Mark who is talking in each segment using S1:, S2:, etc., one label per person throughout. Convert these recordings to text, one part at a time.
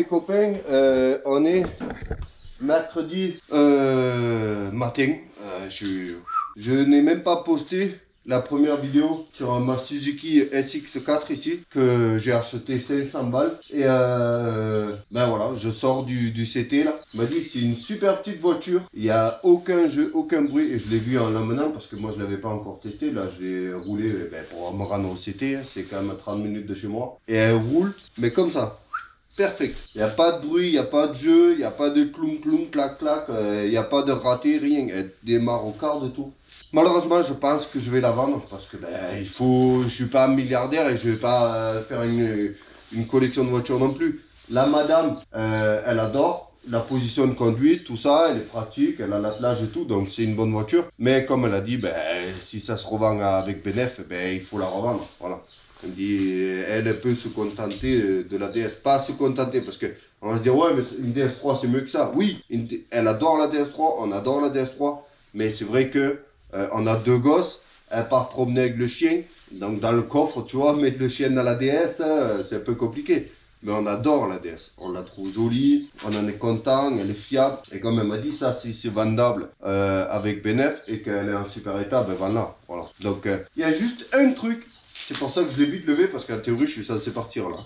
S1: copains, on est mercredi matin. Je n'ai même pas posté la première vidéo sur ma Suzuki SX4 ici que j'ai acheté 500 balles. Et ben voilà, je sors du CT là. Il m'a dit que c'est une super petite voiture. Il n'y a aucun jeu, aucun bruit. Et je l'ai vu en l'emmenant parce que moi je ne l'avais pas encore testé. Là je l'ai roulé pour me rendre au CT. Hein. C'est quand même à 30 minutes de chez moi. Et elle roule, mais comme ça. Perfect. Il n'y a pas de bruit, il n'y a pas de jeu, il n'y a pas de cloum cloum, clac clac, il n'y a pas de raté, rien. Elle démarre au quart de tour. Malheureusement, je pense que je vais la vendre parce que je suis pas un milliardaire et je vais pas faire une collection de voitures non plus. La madame, elle adore la position de conduite, tout ça, elle est pratique, elle a l'attelage et tout, donc c'est une bonne voiture. Mais comme elle a dit, si ça se revend avec Benef, il faut la revendre. Voilà. Elle dit, elle peut se contenter de la DS, pas se contenter parce que on va se dire ouais mais une DS3 c'est mieux que ça. Oui, elle adore la DS3, on adore la DS3, mais c'est vrai que on a deux gosses, elle part promener avec le chien, donc dans le coffre tu vois, mettre le chien dans la DS, c'est un peu compliqué. Mais on adore la DS, on la trouve jolie, on en est content, elle est fiable. Et comme elle m'a dit ça, si c'est vendable avec Benef et qu'elle est en super état, voilà. Donc il y a juste un truc. C'est pour ça que je l'ai vite levé parce qu'en théorie je suis censé partir là.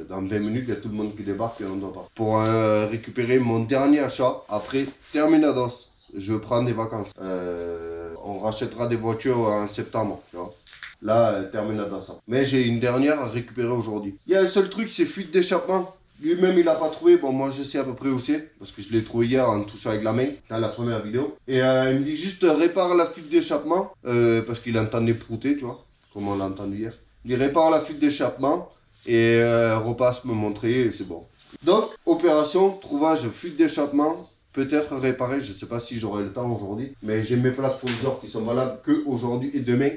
S1: Dans 20 minutes il y a tout le monde qui débarque et on doit partir. Pour récupérer mon dernier achat après Terminados. Je prends des vacances. On rachètera des voitures en septembre. Tu vois. Là, Terminados. Mais j'ai une dernière à récupérer aujourd'hui. Il y a un seul truc, c'est fuite d'échappement. Lui-même il l'a pas trouvé, bon moi je sais à peu près où c'est, parce que je l'ai trouvé hier en touchant avec la main, dans la première vidéo. Et il me dit juste répare la fuite d'échappement, parce qu'il entendait prouter, tu vois. Comme on l'a entendu hier. Il répare la fuite d'échappement et repasse me montrer et c'est bon. Donc, opération, trouvage, fuite d'échappement, peut-être réparé, je ne sais pas si j'aurai le temps aujourd'hui, mais j'ai mes plaques provisoires qui sont valables que aujourd'hui et demain.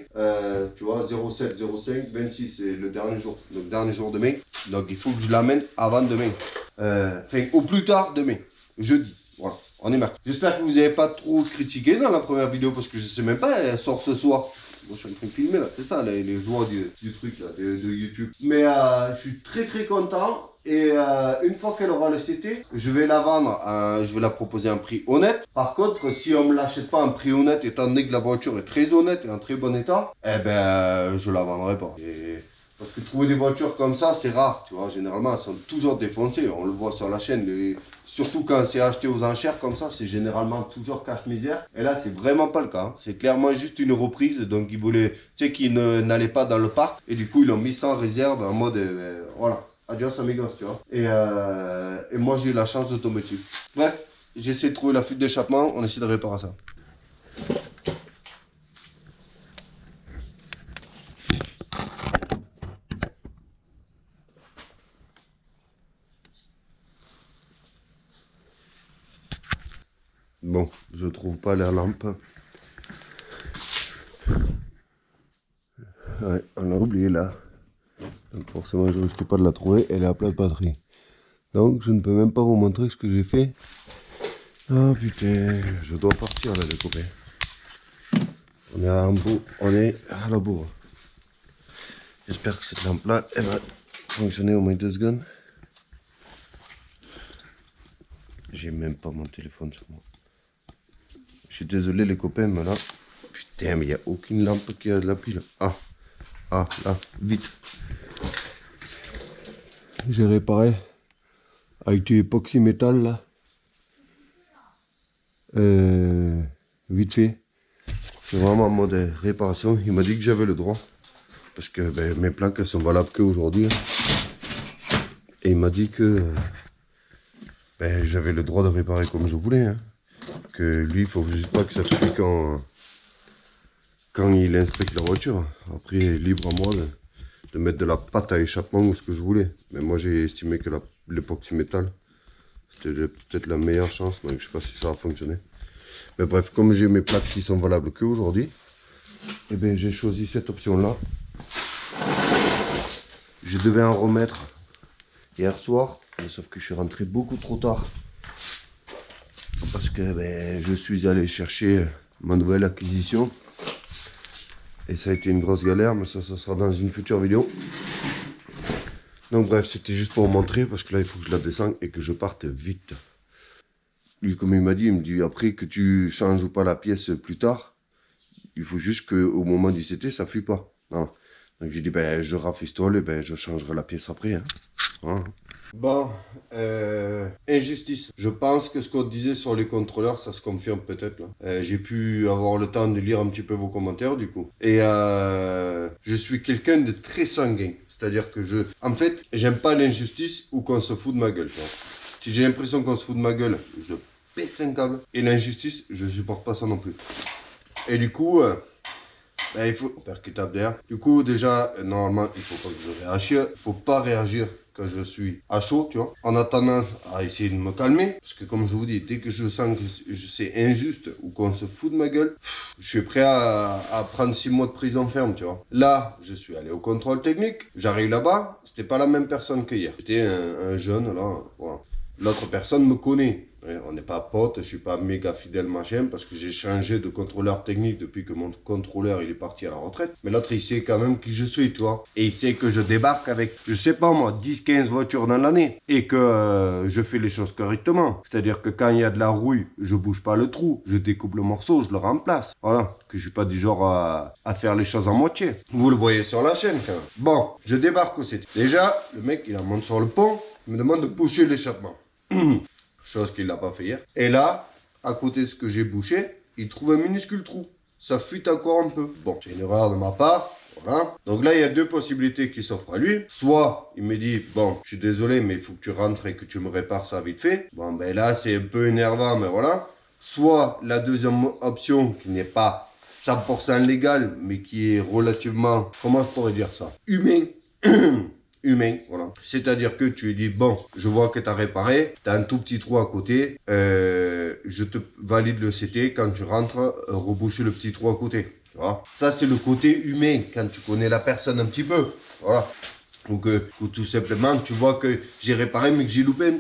S1: Tu vois, 07, 05, 26, c'est le dernier jour, donc dernier jour demain. Donc il faut que je l'amène avant demain. Enfin, au plus tard demain, jeudi. Voilà, on est marqué. J'espère que vous n'avez pas trop critiqué dans la première vidéo parce que je ne sais même pas, elle sort ce soir. Moi, je suis en train de filmer là, c'est ça les joies du truc là, de YouTube. Mais je suis très très content. Et une fois qu'elle aura le CT, je vais la vendre, je vais la proposer à un prix honnête. Par contre, si on ne me l'achète pas à un prix honnête, étant donné que la voiture est très honnête et en très bon état, je la vendrai pas. Parce que trouver des voitures comme ça, c'est rare, tu vois. Généralement, elles sont toujours défoncées. On le voit sur la chaîne. Surtout quand c'est acheté aux enchères comme ça, c'est généralement toujours cache-misère. Et là, c'est vraiment pas le cas. Hein. C'est clairement juste une reprise. Donc, ils voulaient, tu sais, qu'ils n'allaient pas dans le parc. Et du coup, ils l'ont mis sans réserve en mode, voilà. Adios amigos, tu vois. Et moi, j'ai eu la chance de tomber dessus. Bref, j'essaie de trouver la fuite d'échappement. On essaie de réparer ça. Bon, je trouve pas la lampe. Ouais, on l'a oublié là. Donc forcément, je risque pas de la trouver. Elle est à plat de batterie. Donc, je ne peux même pas vous montrer ce que j'ai fait. Ah putain, je dois partir là, les copains. On est à la bourre. J'espère que cette lampe là, elle va fonctionner au moins 2 secondes. J'ai même pas mon téléphone sur moi. Je suis désolé les copains, mais là, putain, mais il n'y a aucune lampe qui a de la pile. Ah, là, vite. J'ai réparé avec du époxy métal là. Vite fait. C'est vraiment en mode réparation. Il m'a dit que j'avais le droit. Parce que mes plaques elles sont valables qu'aujourd'hui. Et il m'a dit que j'avais le droit de réparer comme je voulais. Hein. Que lui, il faut juste pas que ça fuit quand il inspecte la voiture. Après, libre à moi de mettre de la pâte à échappement ou ce que je voulais. Mais moi, j'ai estimé que l'époxy métal, c'était peut-être la meilleure chance. Donc, je sais pas si ça va fonctionner. Mais bref, comme j'ai mes plaques qui sont valables qu'aujourd'hui, j'ai choisi cette option-là. Je devais en remettre hier soir, mais sauf que je suis rentré beaucoup trop tard. Parce que je suis allé chercher ma nouvelle acquisition. Et ça a été une grosse galère, mais ça sera dans une future vidéo. Donc bref, c'était juste pour vous montrer, parce que là, il faut que je la descende et que je parte vite. Lui, comme il m'a dit, il me dit après que tu changes ou pas la pièce plus tard, il faut juste qu'au moment du CT, ça fuit pas. Voilà. Donc j'ai dit, ben, je rafistole et ben, je changerai la pièce après. Hein. Voilà. Bon, injustice. Je pense que ce qu'on disait sur les contrôleurs, ça se confirme peut-être là. J'ai pu avoir le temps de lire un petit peu vos commentaires du coup. Et je suis quelqu'un de très sanguin. C'est-à-dire que en fait, j'aime pas l'injustice ou qu'on se fout de ma gueule. Tu vois. Si j'ai l'impression qu'on se fout de ma gueule, je pète un câble. Et l'injustice, je supporte pas ça non plus. Et du coup, ben, il faut percutable d'air. Du coup, déjà, normalement, il faut pas que je réagisse. Il faut pas réagir quand je suis à chaud, tu vois. On a tendance à essayer de me calmer. Parce que comme je vous dis, dès que je sens que c'est injuste ou qu'on se fout de ma gueule, je suis prêt à prendre 6 mois de prison ferme, tu vois. Là, je suis allé au contrôle technique. J'arrive là-bas, c'était pas la même personne que hier. C'était un jeune, là, voilà. L'autre personne me connaît. On n'est pas potes, je suis pas méga fidèle machin parce que j'ai changé de contrôleur technique depuis que mon contrôleur il est parti à la retraite. Mais l'autre il sait quand même qui je suis, tu vois. Et il sait que je débarque avec, je sais pas moi, 10-15 voitures dans l'année. Et que je fais les choses correctement. C'est-à-dire que quand il y a de la rouille, je bouge pas le trou, je découpe le morceau, je le remplace. Voilà. Que je suis pas du genre à faire les choses en moitié. Vous le voyez sur la chaîne quand même. Bon, je débarque aussi. Déjà, le mec il monte sur le pont, il me demande de boucher l'échappement. Chose qu'il n'a pas fait hier. Et là, à côté de ce que j'ai bouché, il trouve un minuscule trou. Ça fuite encore un peu. Bon, c'est une erreur de ma part. Voilà. Donc là, il y a deux possibilités qui s'offrent à lui. Soit, il me dit, bon, je suis désolé, mais il faut que tu rentres et que tu me répares ça vite fait. Bon, ben là, c'est un peu énervant, mais voilà. Soit, la deuxième option, qui n'est pas 100% légale, mais qui est relativement, comment je pourrais dire ça, humain. Humain, voilà. C'est-à-dire que tu lui dis, bon, je vois que tu as réparé, tu as un tout petit trou à côté, je te valide le CT, quand tu rentres, reboucher le petit trou à côté. Tu vois. Ça, c'est le côté humain, quand tu connais la personne un petit peu. Voilà. Donc, ou tout simplement, tu vois que j'ai réparé, mais que j'ai loupé.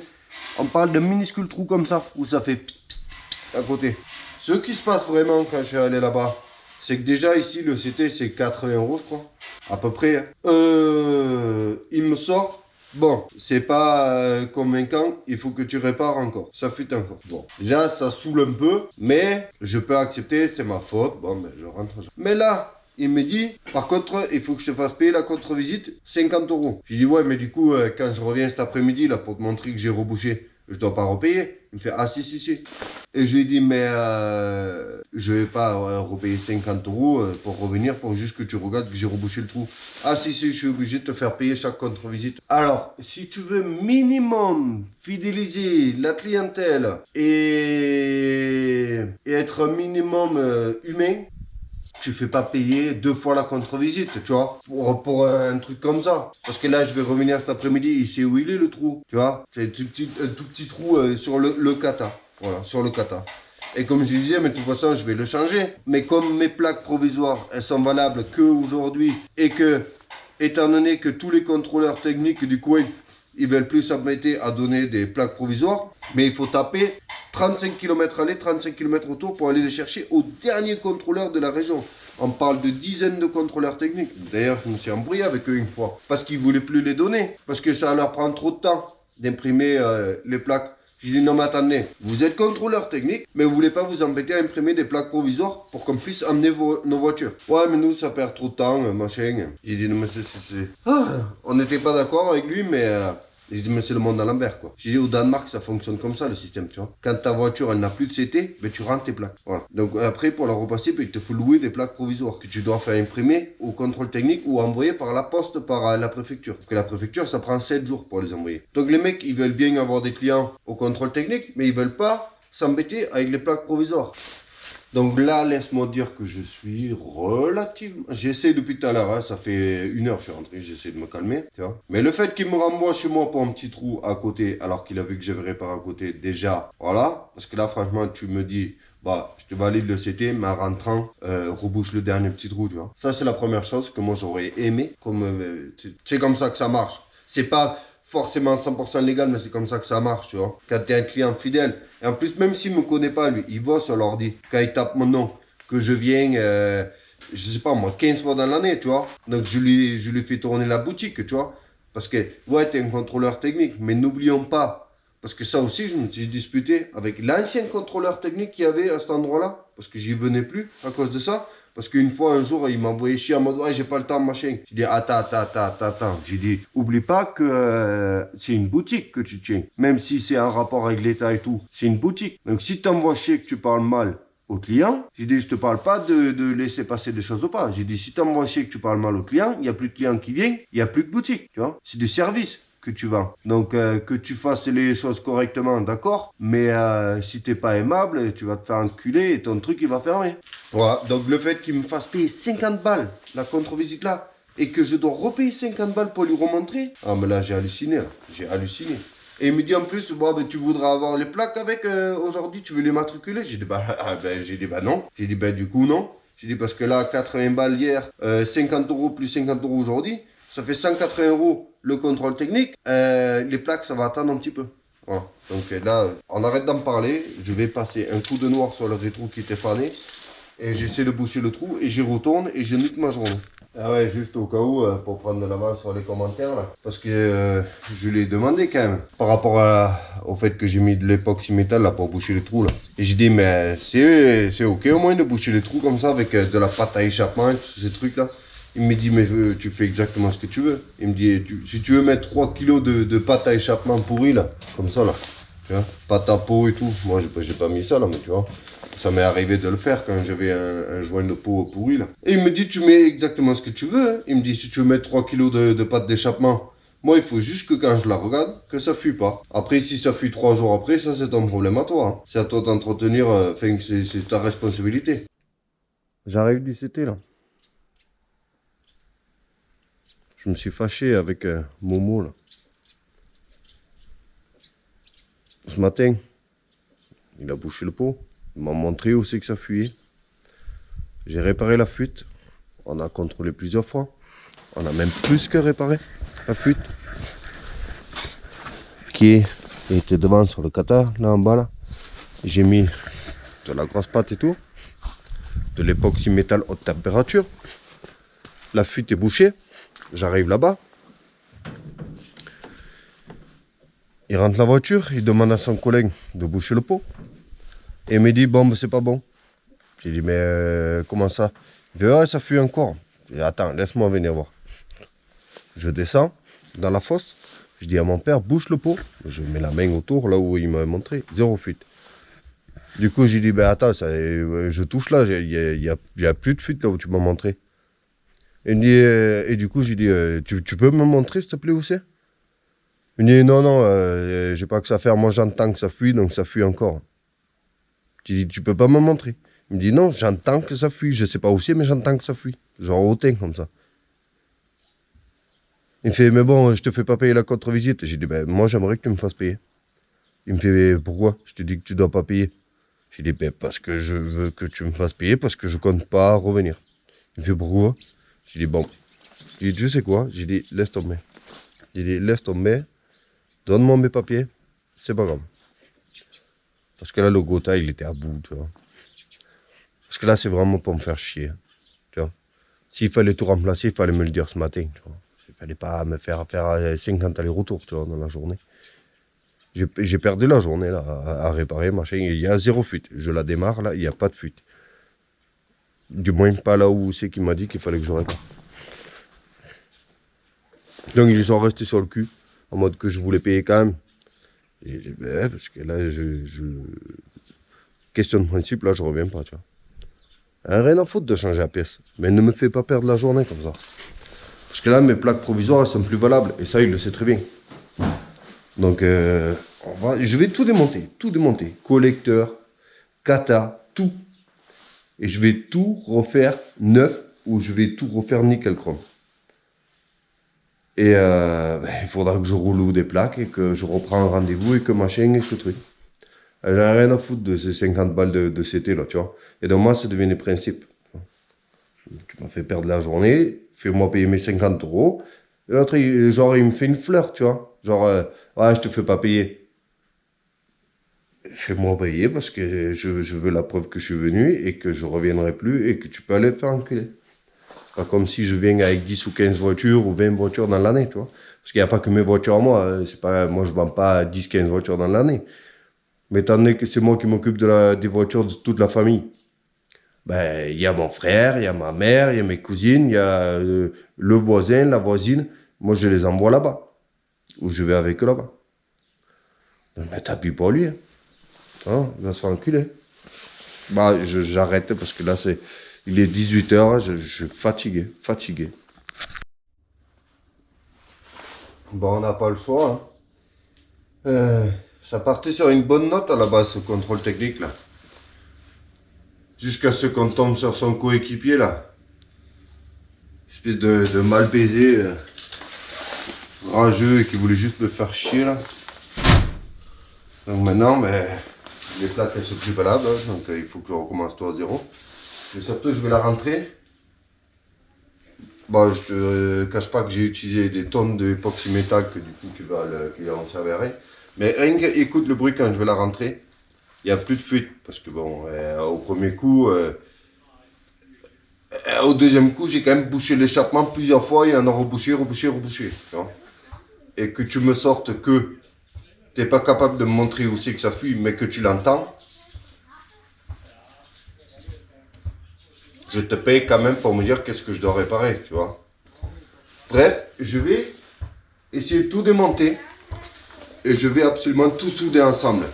S1: On parle d'un minuscule trou comme ça, où ça fait pss, pss, pss, à côté. Ce qui se passe vraiment quand je suis allé là-bas, c'est que déjà ici, le CT, c'est 80 €, je crois. À peu près. Il me sort. Bon, c'est pas convaincant. Il faut que tu répares encore. Ça fuite encore. Bon, déjà, ça saoule un peu. Mais je peux accepter. C'est ma faute. Bon, ben, je rentre. Mais là, il me dit, par contre, il faut que je te fasse payer la contre-visite 50 €. Je lui dis, ouais, mais du coup, quand je reviens cet après-midi, là, pour te montrer que j'ai rebouché, je dois pas repayer. Il me fait, ah si. Et je lui ai dit, mais je vais pas repayer 50 € pour revenir, pour juste que tu regardes que j'ai rebouché le trou. Ah si, je suis obligé de te faire payer chaque contre-visite. Alors, si tu veux minimum fidéliser la clientèle et être un minimum humain, tu fais pas payer 2 fois la contre-visite, tu vois, pour un truc comme ça. Parce que là, je vais revenir cet après-midi, il sait où il est le trou, tu vois. C'est un tout petit trou sur le kata, voilà, sur le kata. Et comme je disais, mais de toute façon, je vais le changer. Mais comme mes plaques provisoires, elles sont valables qu'aujourd'hui, et que, étant donné que tous les contrôleurs techniques du coin, ils veulent plus s'embêter à donner des plaques provisoires, mais il faut taper 35 km aller, 35 km retour pour aller les chercher au dernier contrôleur de la région. On parle de dizaines de contrôleurs techniques. D'ailleurs, je me suis embrouillé avec eux une fois, parce qu'ils ne voulaient plus les donner, parce que ça leur prend trop de temps d'imprimer les plaques. J'ai dit non mais attendez, vous êtes contrôleur technique, mais vous voulez pas vous embêter à imprimer des plaques provisoires pour qu'on puisse emmener nos voitures. Ouais mais nous ça perd trop de temps, machin. J'ai dit non mais c'est... Ah, on n'était pas d'accord avec lui mais... J'ai dit mais c'est le monde à l'envers quoi. J'ai dit au Danemark ça fonctionne comme ça le système tu vois. Quand ta voiture elle n'a plus de CT, ben tu rentres tes plaques. Voilà. Donc après pour la repasser, ben, il te faut louer des plaques provisoires que tu dois faire imprimer au contrôle technique ou envoyer par la poste par la préfecture. Parce que la préfecture ça prend 7 jours pour les envoyer. Donc les mecs ils veulent bien avoir des clients au contrôle technique mais ils veulent pas s'embêter avec les plaques provisoires. Donc là, laisse-moi dire que je suis relativement... J'essaie depuis tout à l'heure, hein, ça fait 1 heure que je suis rentré, j'essaie de me calmer, tu vois. Mais le fait qu'il me renvoie chez moi pour un petit trou à côté, alors qu'il a vu que j'avais réparé à côté, déjà, voilà. Parce que là, franchement, tu me dis, bah, je te valide le CT, mais en rentrant, rebouche le dernier petit trou, tu vois. Ça, c'est la première chose que moi, j'aurais aimé. C'est comme ça que ça marche. C'est pas... forcément 100% légal, mais c'est comme ça que ça marche, tu vois. Quand tu es un client fidèle. Et en plus, même s'il ne me connaît pas, lui, il voit sur l'ordi. Quand il tape mon nom, que je viens, je sais pas moi, 15 fois dans l'année, tu vois. Donc, je lui fais tourner la boutique, tu vois. Parce que, ouais, tu es un contrôleur technique, mais n'oublions pas, parce que ça aussi, je me suis disputé avec l'ancien contrôleur technique qu'il y avait à cet endroit-là, parce que j'y venais plus à cause de ça. Parce qu'une fois, un jour, il m'a envoyé chier en mode, ouais, j'ai pas le temps, machin. J'ai dit, attends. J'ai dit, oublie pas que c'est une boutique que tu tiens. Même si c'est un rapport avec l'État et tout, c'est une boutique. Donc, si t'envoies chier que tu parles mal au client, j'ai dit, je te parle pas de laisser passer des choses ou pas. J'ai dit, si t'envoies chier que tu parles mal au client, il n'y a plus de clients qui viennent, il n'y a plus de boutique, tu vois. C'est du service que tu vends. Donc, que tu fasses les choses correctement, d'accord. Mais si t'es pas aimable, tu vas te faire enculer et ton truc, il va fermer. Voilà. Donc, le fait qu'il me fasse payer 50 balles la contre-visite là, et que je dois repayer 50 balles pour lui remontrer, ah, mais là, j'ai halluciné, là. J'ai halluciné. Et il me dit en plus, bon, ben, tu voudras avoir les plaques avec aujourd'hui, tu veux les matriculer? J'ai dit, bah non. J'ai dit, bah du coup, non. J'ai dit, parce que là, 80 balles hier, 50 euros plus 50 euros aujourd'hui, ça fait 180 euros le contrôle technique. Les plaques, ça va attendre un petit peu. Voilà. Donc là, on arrête d'en parler. Je vais passer un coup de noir sur le rétro qui était fané. Et j'essaie de boucher le trou et j'y retourne et je nique ma journée. Ah ouais, juste au cas où, pour prendre de l'avance sur les commentaires là. Parce que je lui ai demandé quand même, par rapport au fait que j'ai mis de l'époxy métal là pour boucher les trous là. Et j'ai dit, mais c'est ok au moins de boucher les trous comme ça avec de la pâte à échappement et tous ces trucs là. Il me dit, mais tu fais exactement ce que tu veux. Il me dit, si tu veux mettre 3 kilos de pâte à échappement pourrie là, comme ça là, tu vois, pâte à peau et tout. Moi j'ai pas mis ça là, mais tu vois. Ça m'est arrivé de le faire quand j'avais un joint de peau pourri là. Et il me dit, tu mets exactement ce que tu veux. Hein. Il me dit, si tu veux mettre 3 kilos de pâte d'échappement, moi il faut juste que quand je la regarde, que ça fuit pas. Après, si ça fuit 3 jours après, ça c'est ton problème à toi. Hein. C'est à toi d'entretenir, enfin c'est ta responsabilité. J'arrive du CT là. Je me suis fâché avec Momo là. Ce matin, il a bouché le pot. Il m'a montré où c'est que ça fuyait. J'ai réparé la fuite. On a contrôlé plusieurs fois. On a même plus que réparé la fuite. Qui était devant sur le kata, là en bas là. J'ai mis de la grosse pâte et tout. De l'époxy métal haute température. La fuite est bouchée. J'arrive là-bas. Il rentre la voiture. Il demande à son collègue de boucher le pot. Et il me dit, bon, ben, c'est pas bon. J'ai dit, mais comment ça? Il dit, ouais, ça fuit encore. J'ai dit, attends, laisse-moi venir voir. Je descends dans la fosse. Je dis à mon père, bouche le pot. Je mets la main autour, là où il m'a montré. Zéro fuite. Du coup, j'ai dit, ben attends, ça, je touche là. Il y a plus de fuite là où tu m'as montré. Il me dit, et du coup, j'ai dit, tu peux me montrer, s'il te plaît, où c'est? Il me dit, non, j'ai pas que ça à faire. Moi, j'entends que ça fuit, donc ça fuit encore. J'ai dit, tu peux pas me montrer. Il me dit, non, j'entends que ça fuit. Je sais pas où c'est, mais j'entends que ça fuit. Genre hautain, comme ça. Il me fait, mais bon, je te fais pas payer la contre-visite. J'ai dit, ben, moi, j'aimerais que tu me fasses payer. Il me fait, pourquoi? Je te dis que tu dois pas payer. J'ai dit, ben, parce que je veux que tu me fasses payer, parce que je compte pas revenir. Il me fait, pourquoi? J'ai dit, bon. J'ai dit, tu sais quoi? J'ai dit, laisse tomber. J'ai dit, laisse tomber. Donne-moi mes papiers. C'est pas grave. Parce que là, le Gotha, il était à bout, tu vois. Parce que là, c'est vraiment pour me faire chier, tu vois. S'il fallait tout remplacer, il fallait me le dire ce matin, tu vois. Il fallait pas me faire 50 allers-retours, tu vois, dans la journée. J'ai perdu la journée, là, à réparer, machin. Il y a zéro fuite. Je la démarre, là, il n'y a pas de fuite. Du moins, pas là où c'est qu'il m'a dit qu'il fallait que je répare. Donc, ils sont restés sur le cul, en mode que je voulais payer quand même. Et, ben, parce que là, question de principe, là, je reviens pas, tu vois. Rien à foutre de changer la pièce. Mais ne me fais pas perdre la journée comme ça. Parce que là, mes plaques provisoires, elles sont plus valables. Et ça, il le sait très bien. Donc, je vais tout démonter. Tout démonter. Collecteur, kata, tout. Et je vais tout refaire neuf ou je vais tout refaire nickel chrome. Et il faudra que je roule des plaques et que je reprends un rendez-vous et que machin et que truc. J'en ai rien à foutre de ces 50 balles de CT là, tu vois. Et donc moi, ça devient des principes. Tu m'as fait perdre la journée, fais-moi payer mes 50 euros. Et l'autre, genre, il me fait une fleur, tu vois. Genre, ouais, je te fais pas payer. Fais-moi payer parce que je veux la preuve que je suis venu et que je reviendrai plus et que tu peux aller te faire enculer. Pas comme si je viens avec 10 ou 15 voitures ou 20 voitures dans l'année, tu vois. Parce qu'il n'y a pas que mes voitures à moi. C'est pas, moi, je ne vends pas 10-15 voitures dans l'année. Mais étant donné que c'est moi qui m'occupe des voitures de toute la famille, ben, il y a mon frère, il y a ma mère, il y a mes cousines, il y a le voisin, la voisine. Moi, je les envoie là-bas. Ou je vais avec eux là-bas. Mais t'appuies pas lui. Hein, il va se faire enculer. Bah, j'arrête parce que là, il est 18h, je suis fatigué, fatigué. Bon, on n'a pas le choix. Hein. Ça partait sur une bonne note à la base, ce contrôle technique là. Jusqu'à ce qu'on tombe sur son coéquipier là. Espèce de mal baisé, rageux et qui voulait juste me faire chier là. Donc maintenant, mais, les plaques elles sont plus valables, hein, donc il faut que je recommence tout à zéro. Et surtout, je vais la rentrer. Bon, je te cache pas que j'ai utilisé des tonnes d'époxy métal que du coup qui vont servir à rien. Mais écoute le bruit quand je vais la rentrer. Il n'y a plus de fuite parce que bon, au premier coup, au deuxième coup, j'ai quand même bouché l'échappement plusieurs fois et en a rebouché. Tu vois. Et que tu me sortes que tu n'es pas capable de me montrer où c'est que ça fuit, mais que tu l'entends. Je te paye quand même pour me dire qu'est-ce que je dois réparer, tu vois. Bref, je vais essayer de tout démonter et je vais absolument tout souder ensemble.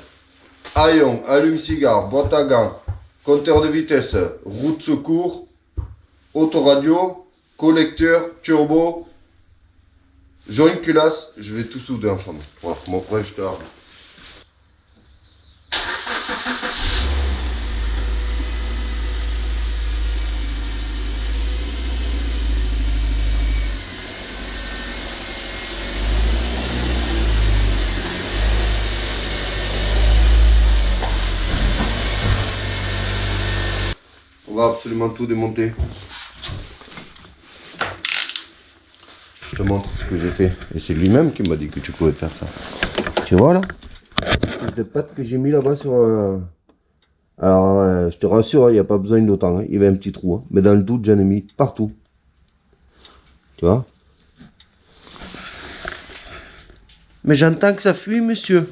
S1: Haillons, allume-cigare, boîte à gants, compteur de vitesse, roue de secours, autoradio, collecteur, turbo, joint culasse, je vais tout souder ensemble. Voilà, mon frère, je te remercie. On va absolument tout démonter. Je te montre ce que j'ai fait. Et c'est lui-même qui m'a dit que tu pouvais faire ça. Tu vois là? Les pattes que j'ai mis là-bas sur... Alors, je te rassure, il n'y a pas besoin d'autant. Hein. Il y avait un petit trou. Hein. Mais dans le doute, j'en ai mis partout. Tu vois? Mais j'entends que ça fuit, monsieur.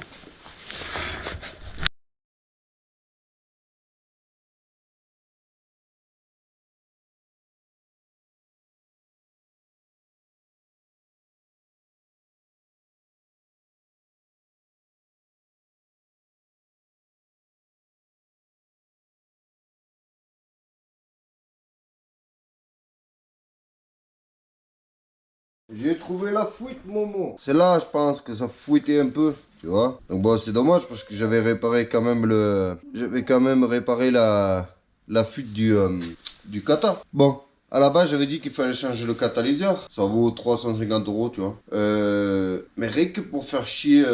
S1: J'ai trouvé la fuite, Momo. C'est là, je pense, que ça fuitait un peu, tu vois. Donc bon, c'est dommage parce que j'avais réparé quand même J'avais quand même réparé la fuite du kata. Bon, à la base, j'avais dit qu'il fallait changer le catalyseur. Ça vaut 350 €, tu vois. Mais rien que pour faire chier...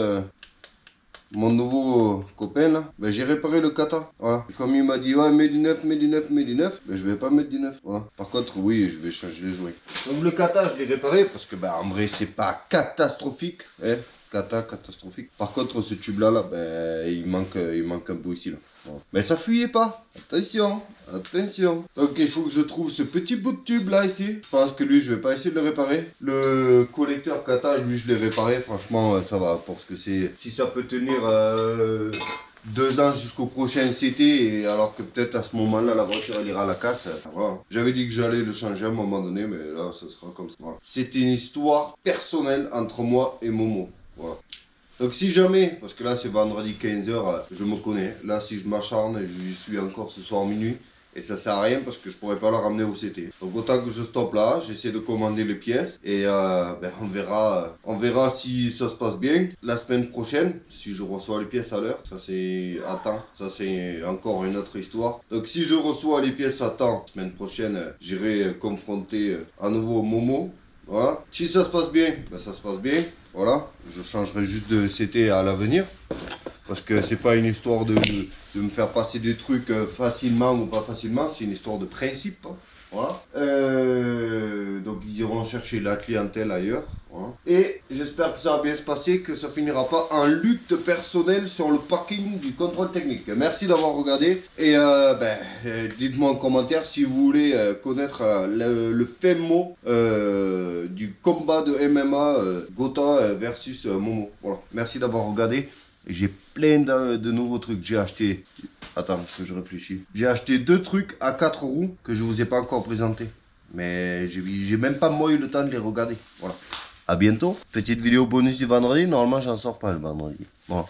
S1: mon nouveau copain là, ben, j'ai réparé le kata. Voilà. Et comme il m'a dit, ouais, mets du neuf, ben, je vais pas mettre du neuf. Voilà. Par contre, oui, je vais changer les joints. Donc le kata, je l'ai réparé parce que, ben, en vrai, c'est pas catastrophique. Hein. Kata, catastrophique. Par contre, ce tube là, ben, il manque un bout ici là. Voilà. Mais ça fuyait pas. Attention, attention. Donc il faut que je trouve ce petit bout de tube là ici. Je pense que lui, je vais pas essayer de le réparer. Le collecteur kata, lui, je l'ai réparé. Franchement, ça va. Parce que c'est... Si ça peut tenir 2 ans jusqu'au prochain CT, et alors que peut-être à ce moment-là, la voiture, elle ira à la casse. Voilà. J'avais dit que j'allais le changer à un moment donné, mais là, ça sera comme ça. Voilà. C'était une histoire personnelle entre moi et Momo. Voilà. Donc si jamais, parce que là c'est vendredi 15h, je me connais, là si je m'acharne, j'y suis encore ce soir minuit, et ça sert à rien parce que je pourrais pas la ramener au CT. Donc autant que je stoppe là, j'essaie de commander les pièces, et ben, on verra si ça se passe bien. La semaine prochaine, si je reçois les pièces à l'heure, ça c'est à temps, ça c'est encore une autre histoire. Donc si je reçois les pièces à temps, semaine prochaine, j'irai confronter à nouveau Momo. Voilà. Si ça se passe bien, ben ça se passe bien. Voilà. Je changerai juste de CT à l'avenir. Parce que c'est pas une histoire de me faire passer des trucs facilement ou pas facilement. C'est une histoire de principe. Hein. Voilà. Donc ils iront chercher la clientèle ailleurs. Voilà. Et j'espère que ça va bien se passer, que ça finira pas en lutte personnelle sur le parking du contrôle technique. Merci d'avoir regardé. Et dites-moi en commentaire si vous voulez connaître le fin mot du combat de MMA Gotha versus Momo. Voilà, merci d'avoir regardé. J'ai plein de nouveaux trucs. J'ai acheté... Attends, que je réfléchis. J'ai acheté 2 trucs à 4 roues que je vous ai pas encore présentés. Mais j'ai même pas moi eu le temps de les regarder. Voilà. À bientôt. Petite vidéo bonus du vendredi. Normalement, j'en sors pas le vendredi. Voilà.